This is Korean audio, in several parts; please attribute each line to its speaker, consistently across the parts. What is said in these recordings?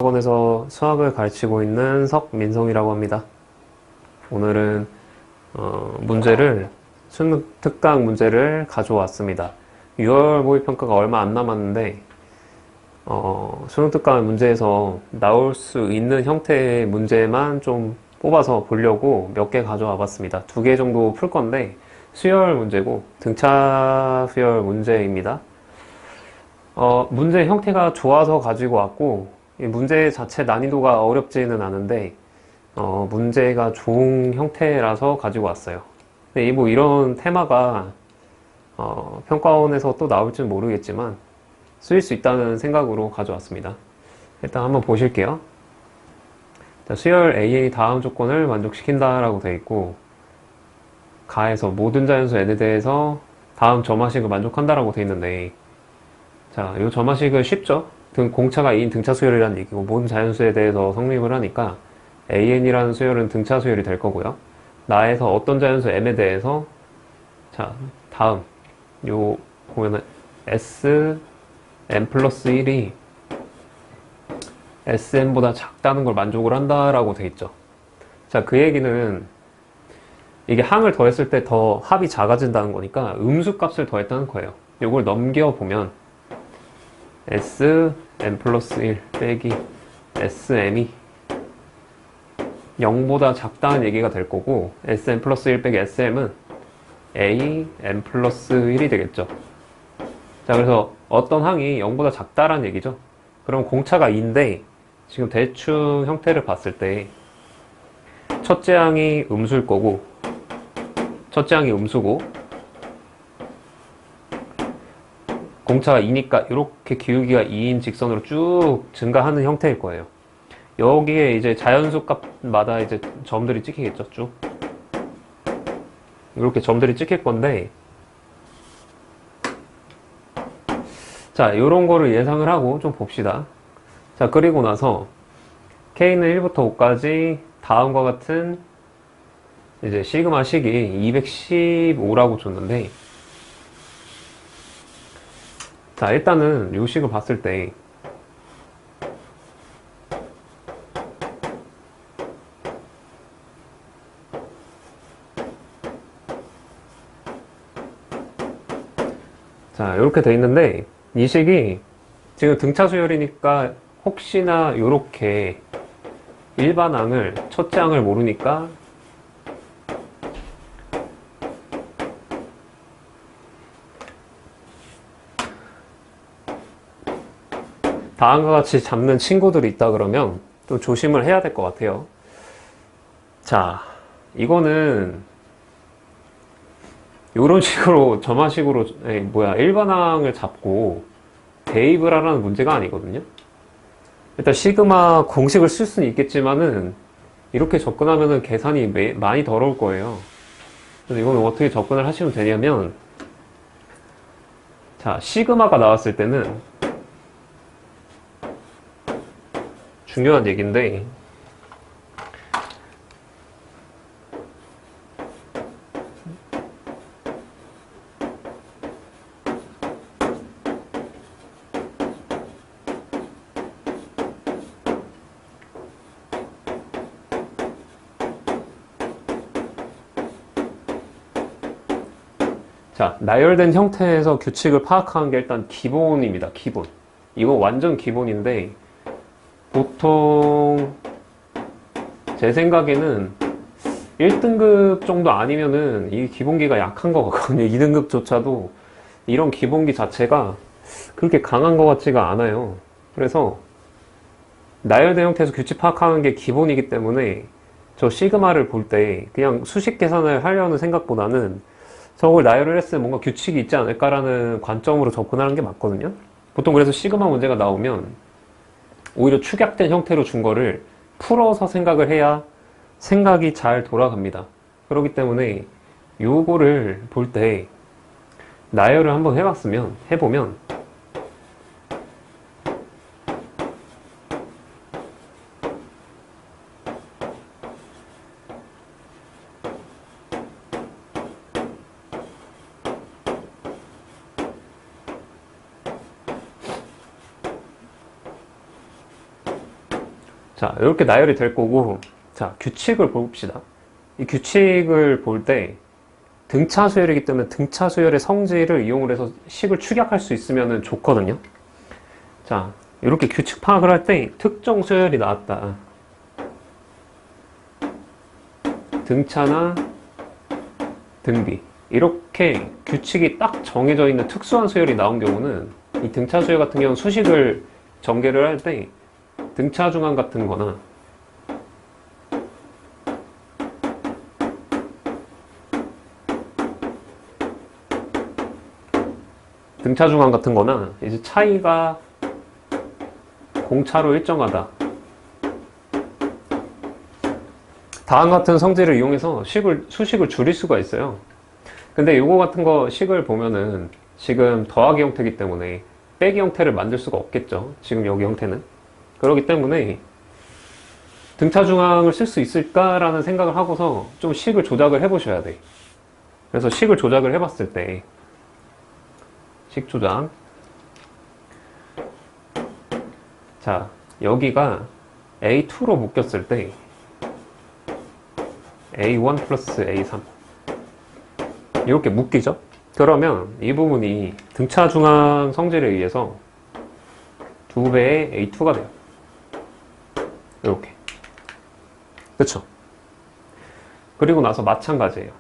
Speaker 1: 대학원에서 수학을 가르치고 있는 석민성이라고 합니다. 오늘은 수능 특강 문제를 가져왔습니다. 6월 모의평가가 얼마 안 남았는데 수능 특강 문제에서 나올 수 있는 형태의 문제만 좀 뽑아서 보려고 몇 개 가져와 봤습니다. 2개 정도 풀 건데 수열 문제고 등차 수열 문제입니다. 문제 형태가 좋아서 가지고 왔고, 이 문제 자체 난이도가 어렵지는 않은데, 문제가 좋은 형태라서 가지고 왔어요. 근데 뭐 이런 테마가, 평가원에서 또 나올지는 모르겠지만, 쓰일 수 있다는 생각으로 가져왔습니다. 일단 한번 보실게요. 자, 수열 A의 다음 조건을 만족시킨다라고 되어 있고, 가에서 모든 자연수 n에 대해서 다음 점화식을 만족한다라고 되어 있는데, 자, 이 점화식은 쉽죠? 공차가 2인 등차 수열이라는 얘기고 모든 자연수에 대해서 성립을 하니까 an이라는 수열은 등차 수열이 될 거고요. 나에서 어떤 자연수 m에 대해서 자, 다음 요 보면은 s m 플러스 1이 sm보다 작다는 걸 만족을 한다라고 돼 있죠. 자, 그 얘기는 이게 항을 더했을 때 더 합이 작아진다는 거니까 음수 값을 더했다는 거예요. 요걸 넘겨보면 Sm 플러스 1 빼기 Sm이 0보다 작다는 얘기가 될 거고, Sm 플러스 1 빼기 Sm은 A, M 플러스 1이 되겠죠. 자, 그래서 어떤 항이 0보다 작다라는 얘기죠. 그럼 공차가 2인데, 지금 대충 형태를 봤을 때, 첫째 항이 음수일 거고, 첫째 항이 음수고, 공차가 2니까 이렇게 기울기가 2인 직선으로 쭉 증가하는 형태일 거예요. 여기에 이제 자연수 값마다 이제 점들이 찍히겠죠, 쭉. 이렇게 점들이 찍힐 건데, 자, 요런 거를 예상을 하고 좀 봅시다. 자, 그리고 나서 K는 1부터 5까지 다음과 같은 이제 시그마 식이 215라고 줬는데, 자, 일단은 요 식을 봤을 때 자, 이렇게 돼 있는데 이 식이 지금 등차 수열이니까 혹시나 요렇게 일반항을 첫째 항을 모르니까 다음과 같이 잡는 친구들이 있다 그러면 또 조심을 해야 될 것 같아요. 자, 이거는 이런 식으로 점화식으로 일반항을 잡고 대입을 하라는 문제가 아니거든요. 일단 시그마 공식을 쓸 수는 있겠지만은 이렇게 접근하면은 계산이 많이 더러울 거예요. 그래서 이거는 어떻게 접근을 하시면 되냐면, 자, 시그마가 나왔을 때는 중요한 얘기인데, 자, 나열된 형태에서 규칙을 파악하는 게 일단 기본입니다. 기본. 이거 완전 기본인데, 보통 제 생각에는 1등급 정도 아니면은 이 기본기가 약한 것 같거든요. 2등급조차도 이런 기본기 자체가 그렇게 강한 것 같지가 않아요. 그래서 나열된 형태에서 규칙 파악하는 게 기본이기 때문에 저 시그마를 볼 때 그냥 수식 계산을 하려는 생각보다는 저걸 나열을 했으면 뭔가 규칙이 있지 않을까라는 관점으로 접근하는 게 맞거든요. 보통 그래서 시그마 문제가 나오면 오히려 축약된 형태로 준 거를 풀어서 생각을 해야 생각이 잘 돌아갑니다. 그렇기 때문에 요거를 볼 때 나열을 한번 해보면 자, 이렇게 나열이 될 거고, 자, 규칙을 봅시다. 이 규칙을 볼 때 등차 수열이기 때문에 등차 수열의 성질을 이용을 해서 식을 축약할 수 있으면 좋거든요. 자, 이렇게 규칙 파악을 할 때 특정 수열이 나왔다. 등차나 등비. 이렇게 규칙이 딱 정해져 있는 특수한 수열이 나온 경우는 이 등차 수열 같은 경우는 수식을 전개를 할 때 등차 중항 같은 거나 등차 중항 같은 거나 이제 차이가 공차로 일정하다. 다음 같은 성질을 이용해서 수식을 줄일 수가 있어요. 근데 요거 같은 거 식을 보면은 지금 더하기 형태이기 때문에 빼기 형태를 만들 수가 없겠죠. 지금 여기 형태는. 그렇기 때문에 등차 중항을 쓸 수 있을까라는 생각을 하고서 좀 식을 조작을 해보셔야 돼. 그래서 식을 조작을 해봤을 때 식 조작. 자, 여기가 A2로 묶였을 때 A1 플러스 A3 이렇게 묶이죠? 그러면 이 부분이 등차 중항 성질에 의해서 2배의 A2가 돼요. 이렇게. 그쵸? 그리고 나서 마찬가지예요.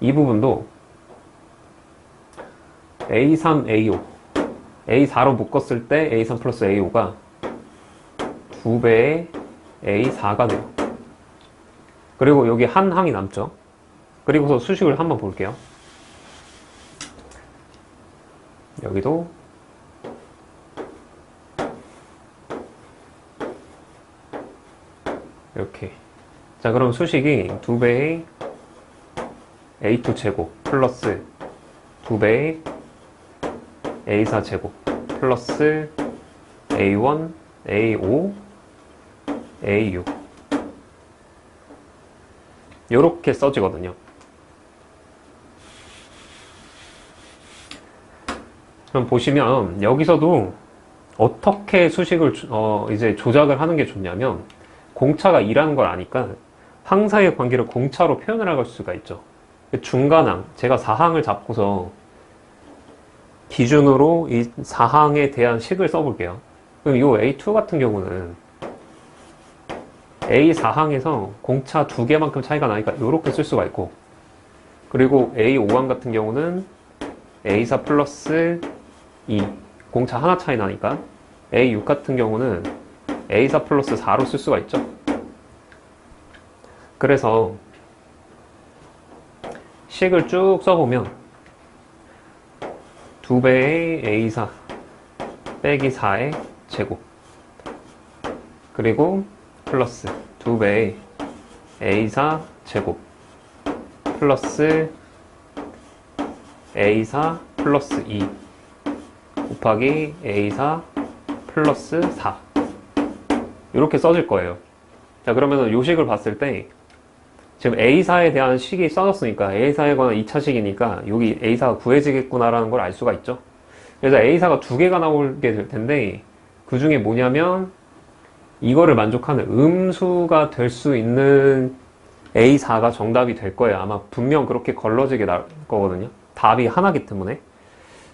Speaker 1: 이 부분도 A3, A5 A4로 묶었을 때 A3 플러스 A5가 2배의 A4가 돼요. 그리고 여기 한 항이 남죠. 그리고서 수식을 한번 볼게요. 여기도 이렇게. 자, 그럼 수식이 2배의 A2 제곱 플러스 2배의 A4 제곱 플러스 A1, A5, A6 이렇게 써지거든요. 그럼 보시면 여기서도 어떻게 수식을 이제 조작을 하는 게 좋냐면 공차가 2라는 걸 아니까 항 사이의 관계를 공차로 표현을 할 수가 있죠. 중간항, 제가 4항을 잡고서 기준으로 이 4항에 대한 식을 써볼게요. 그럼 이 A2 같은 경우는 A4항에서 공차 2개만큼 차이가 나니까 이렇게 쓸 수가 있고, 그리고 A5항 같은 경우는 A4 플러스 2 공차 하나 차이 나니까 A6 같은 경우는 A4 플러스 4로 쓸 수가 있죠. 그래서 식을 쭉 써보면 2배의 A4 빼기 4의 제곱 그리고 플러스 2배의 A4 제곱 플러스 A4 플러스 2 곱하기 A4 플러스 4 이렇게 써질 거예요. 자, 그러면 요 식을 봤을 때 지금 A4에 대한 식이 써졌으니까 A4에 관한 2차식이니까 여기 A4가 구해지겠구나라는 걸 알 수가 있죠. 그래서 A4가 2개가 나오게 될 텐데 그 중에 뭐냐면 이거를 만족하는 음수가 될 수 있는 A4가 정답이 될 거예요. 아마 분명 그렇게 걸러지게 나올 거거든요. 답이 하나기 때문에.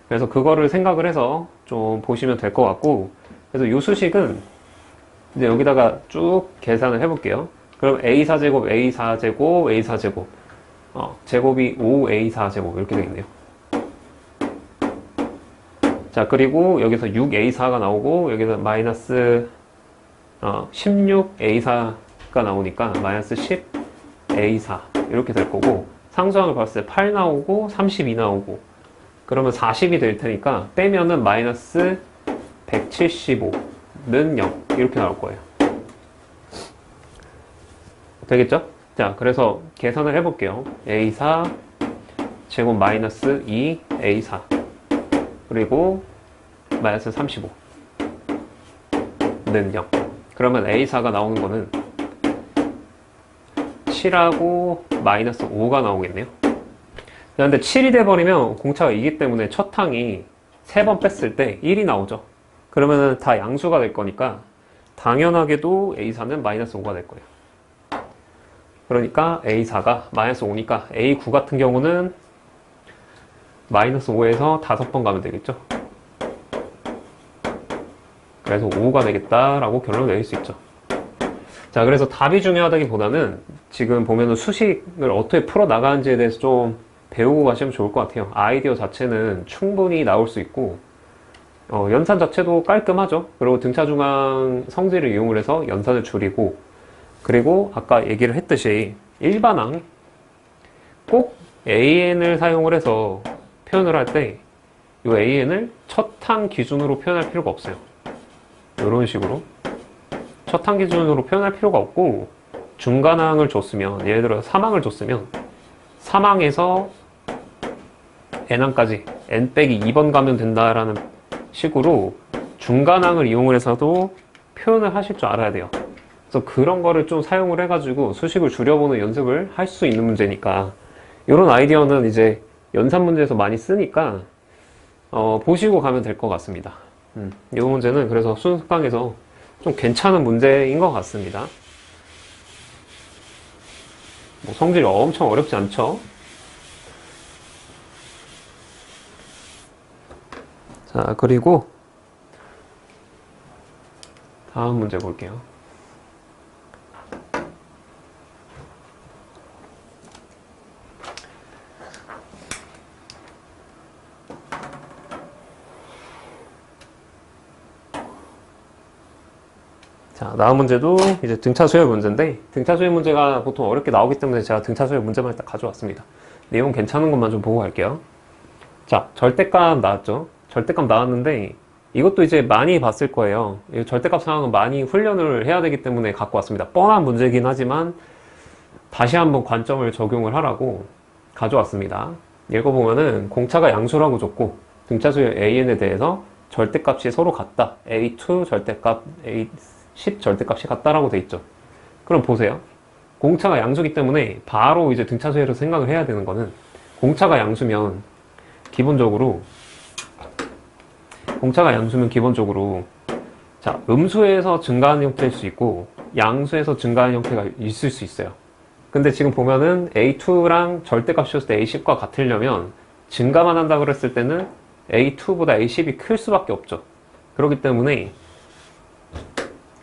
Speaker 1: 그래서 그거를 생각을 해서 좀 보시면 될 것 같고, 그래서 이 수식은 이제 여기다가 쭉 계산을 해볼게요. 그럼 A4제곱, A4제곱, A4제곱 제곱이 5A4제곱 이렇게 되겠네요. 자, 그리고 여기서 6A4가 나오고 여기서 마이너스 16A4가 나오니까 마이너스 10A4 이렇게 될 거고, 상수항을 봤을 때 8 나오고 32 나오고 그러면 40이 될 테니까 빼면은 마이너스 175는 0 이렇게 나올 거예요. 되겠죠? 자, 그래서 계산을 해볼게요. A4 제곱 마이너스 2A4 그리고 마이너스 35는 0. 그러면 A4가 나오는 거는 7하고 마이너스 5가 나오겠네요. 근데 7이 돼버리면 공차가 2기 때문에 첫 항이 3번 뺐을 때 1이 나오죠. 그러면은 다 양수가 될 거니까 당연하게도 A4는 마이너스 5가 될 거예요. 그러니까 A4가 마이너스 5니까 A9 같은 경우는 마이너스 5에서 5번 가면 되겠죠. 그래서 5가 되겠다라고 결론을 내릴 수 있죠. 자, 그래서 답이 중요하다기보다는 지금 보면은 수식을 어떻게 풀어나가는지에 대해서 좀 배우고 가시면 좋을 것 같아요. 아이디어 자체는 충분히 나올 수 있고, 연산 자체도 깔끔하죠. 그리고 등차중앙 성질을 이용을 해서 연산을 줄이고, 그리고 아까 얘기를 했듯이 일반항 꼭 AN을 사용을 해서 표현을 할 때 이 AN을 첫 항 기준으로 표현할 필요가 없어요. 이런 식으로 첫 항 기준으로 표현할 필요가 없고, 중간항을 줬으면, 예를 들어 3항을 줬으면 3항에서 n항까지 n 빼기 2번 가면 된다라는 식으로 중간항을 이용을 해서도 표현을 하실 줄 알아야 돼요. 그래서 그런 거를 좀 사용을 해가지고 수식을 줄여보는 연습을 할 수 있는 문제니까, 이런 아이디어는 이제 연산 문제에서 많이 쓰니까 보시고 가면 될 것 같습니다. 이 문제는 그래서 순수강에서 좀 괜찮은 문제인 것 같습니다. 뭐 성질이 엄청 어렵지 않죠? 자, 그리고 다음 문제 볼게요. 자, 다음 문제도 이제 등차 수열 문제인데, 등차 수열 문제가 보통 어렵게 나오기 때문에 제가 등차 수열 문제만 일단 가져왔습니다. 내용 괜찮은 것만 좀 보고 갈게요. 자, 절대값 나왔죠? 절대값 나왔는데 이것도 이제 많이 봤을 거예요. 이 절대값 상황은 많이 훈련을 해야 되기 때문에 갖고 왔습니다. 뻔한 문제긴 하지만 다시 한번 관점을 적용을 하라고 가져왔습니다. 읽어보면은 공차가 양수라고 줬고, 등차 수열 AN에 대해서 절대값이 서로 같다. A2 절대값, A10 절대값이 같다라고 돼 있죠. 그럼 보세요. 공차가 양수기 때문에 바로 이제 등차 수열을 생각을 해야 되는 거는, 공차가 양수면 기본적으로 자, 음수에서 증가하는 형태일 수 있고 양수에서 증가하는 형태가 있을 수 있어요. 근데 지금 보면은 A2랑 절대값이 줬을 때 A10과 같으려면 증가만 한다 그랬을 때는 A2보다 A10이 클 수밖에 없죠. 그렇기 때문에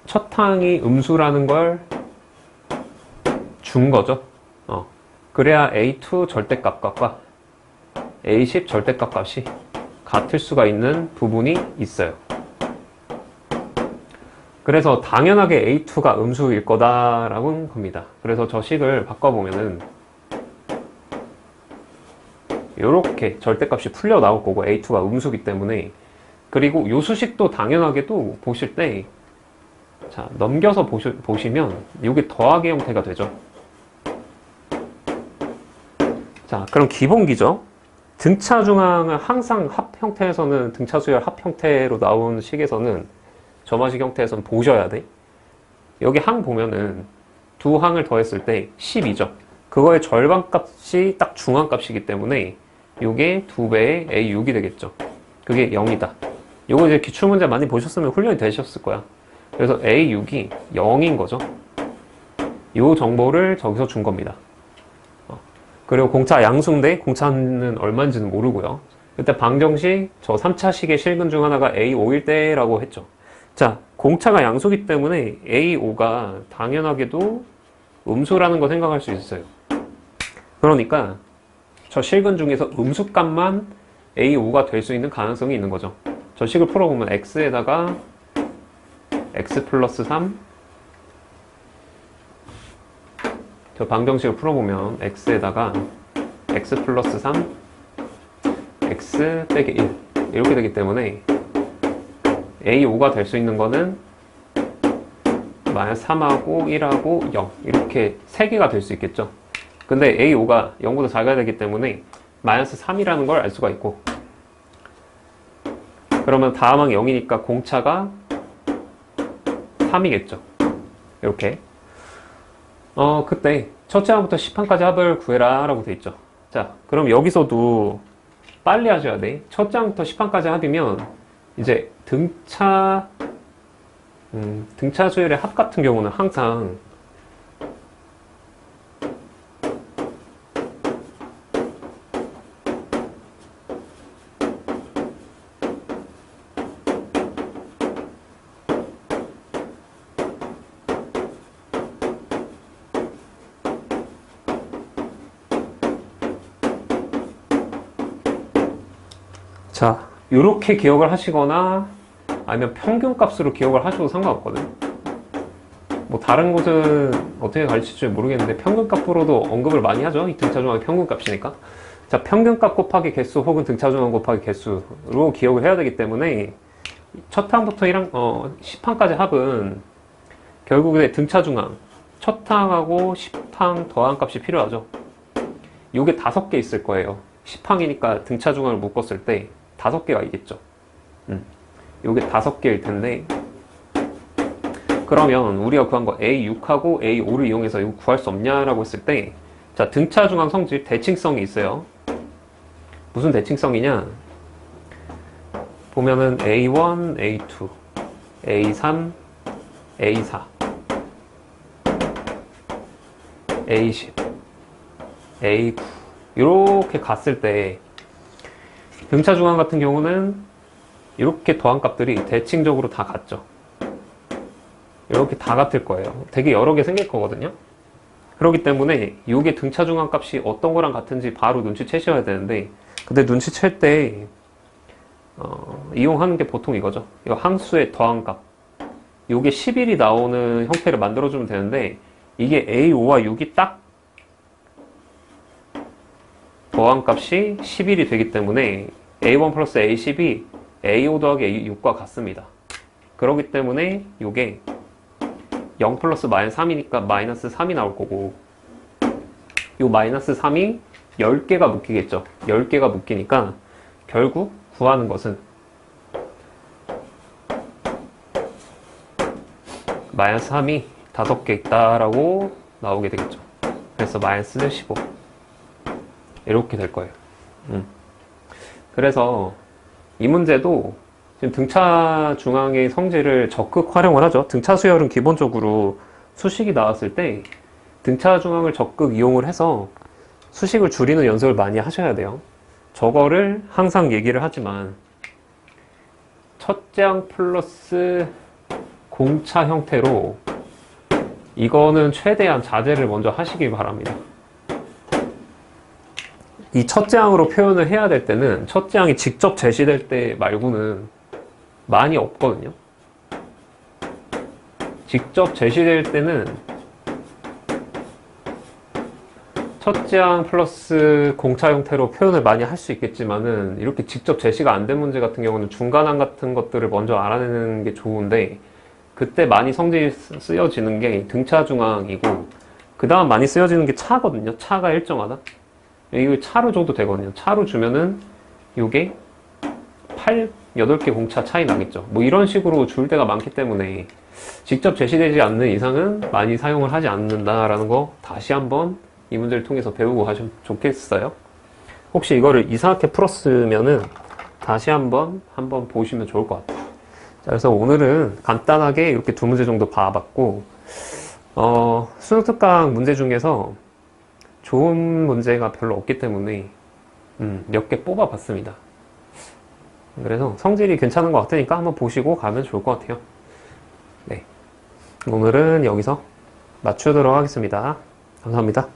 Speaker 1: 첫 항이 음수라는 걸 준 거죠. 그래야 A2 절대값과 A10 절대값 값이 같을 수가 있는 부분이 있어요. 그래서 당연하게 A2가 음수일 거다라는 겁니다. 그래서 저 식을 바꿔보면은 이렇게 절대값이 풀려 나올 거고, A2가 음수기 때문에. 그리고 요 수식도 당연하게도 보실 때, 자, 넘겨서 보시면 이게 더하기 형태가 되죠. 자, 그럼 기본기죠. 등차 중앙은 항상 합 형태에서는, 등차 수열 합 형태로 나온 식에서는, 점화식 형태에서는 보셔야 돼. 여기 항 보면은 두 항을 더했을 때 10이죠. 그거의 절반값이 딱 중앙값이기 때문에 이게 2배의 A6이 되겠죠. 그게 0이다. 요거 이제 기출문제 많이 보셨으면 훈련이 되셨을 거야. 그래서 A6이 0인 거죠. 요 정보를 저기서 준 겁니다. 그리고 공차 양수인데 공차는 얼마인지는 모르고요. 그때 방정식, 저 3차식의 실근 중 하나가 A5일 때라고 했죠. 자, 공차가 양수기 때문에 A5가 당연하게도 음수라는 거 생각할 수 있어요. 그러니까 저 실근 중에서 음수값만 A5가 될 수 있는 가능성이 있는 거죠. 저 식을 풀어보면 X에다가 X 플러스 3, 저 방정식을 풀어보면 X에다가 X 플러스 3, X 빼기 1 이렇게 되기 때문에 A5가 될 수 있는 거는 마이너스 3하고 1하고 0 이렇게 3개가 될 수 있겠죠. 근데 A5가 0보다 작아야 되기 때문에 마이너스 3이라는 걸 알 수가 있고, 그러면 다음항 0이니까 공차가 3이겠죠. 이렇게 그때 첫째 항부터 10항까지 합을 구해라 라고 돼 있죠. 자, 그럼 여기서도 빨리 하셔야 돼. 첫째 항부터 10항까지 합이면 이제 등차 등차 수열의 합 같은 경우는 항상 자, 이렇게 기억을 하시거나 아니면 평균값으로 기억을 하셔도 상관없거든요. 뭐 다른 곳은 어떻게 가르칠지 모르겠는데 평균값으로도 언급을 많이 하죠. 이 등차중앙의 평균값이니까. 자, 평균값 곱하기 개수 혹은 등차중앙 곱하기 개수로 기억을 해야 되기 때문에 첫 항부터 10항까지 합은 결국에 등차중앙 첫 항하고 10항 더한 값이 필요하죠. 요게 5개 있을 거예요. 10항이니까 등차중앙을 묶었을 때 5개가 있겠죠. 요게 5개일 텐데, 그러면 우리가 구한 거 A6하고 A5를 이용해서 이거 구할 수 없냐라고 했을 때, 자, 등차중앙 성질 대칭성이 있어요. 무슨 대칭성이냐? 보면은 A1, A2, A3, A4, A10, A9 이렇게 갔을 때 등차중앙 같은 경우는 이렇게 더한 값들이 대칭적으로 다 같죠. 이렇게 다 같을 거예요. 되게 여러 개 생길 거거든요. 그렇기 때문에 이게 등차중앙 값이 어떤 거랑 같은지 바로 눈치채셔야 되는데, 근데 눈치챌 때 이용하는 게 보통 이거죠. 이거 항수의 더한 값. 이게 11이 나오는 형태를 만들어주면 되는데, 이게 A5와 6이 딱 더한 값이 11이 되기 때문에 A1 플러스 A10이 A5 더하기 A6과 같습니다. 그렇기 때문에 이게 0 플러스 마이너스 3이니까 마이너스 3이 나올 거고, 이 마이너스 3이 10개가 묶이겠죠. 10개가 묶이니까 결국 구하는 것은 마이너스 3이 5개 있다라고 나오게 되겠죠. 그래서 마이너스 15 이렇게 될 거예요. 그래서 이 문제도 지금 등차 중앙의 성질을 적극 활용을 하죠. 등차 수열은 기본적으로 수식이 나왔을 때 등차 중앙을 적극 이용을 해서 수식을 줄이는 연습을 많이 하셔야 돼요. 저거를 항상 얘기를 하지만 첫째 항 플러스 공차 형태로 이거는 최대한 자제를 먼저 하시길 바랍니다. 이 첫째 항으로 표현을 해야 될 때는 첫째 항이 직접 제시될 때 말고는 많이 없거든요. 직접 제시될 때는 첫째 항 플러스 공차 형태로 표현을 많이 할 수 있겠지만은, 이렇게 직접 제시가 안 된 문제 같은 경우는 중간항 같은 것들을 먼저 알아내는 게 좋은데, 그때 많이 성질이 쓰여지는 게 등차 중앙이고, 그 다음 많이 쓰여지는 게 차거든요. 차가 일정하다. 이걸 차로 줘도 되거든요. 차로 주면은 요게 8개 공차 차이 나겠죠. 뭐 이런 식으로 줄 때가 많기 때문에 직접 제시되지 않는 이상은 많이 사용을 하지 않는다라는 거 다시 한번 이 문제를 통해서 배우고 가시면 좋겠어요. 혹시 이거를 이상하게 풀었으면은 다시 한번 보시면 좋을 것 같아요. 자, 그래서 오늘은 간단하게 이렇게 2문제 정도 봐봤고, 수능 특강 문제 중에서 좋은 문제가 별로 없기 때문에 몇 개 뽑아봤습니다. 그래서 성질이 괜찮은 것 같으니까 한번 보시고 가면 좋을 것 같아요. 네, 오늘은 여기서 마치도록 하겠습니다. 감사합니다.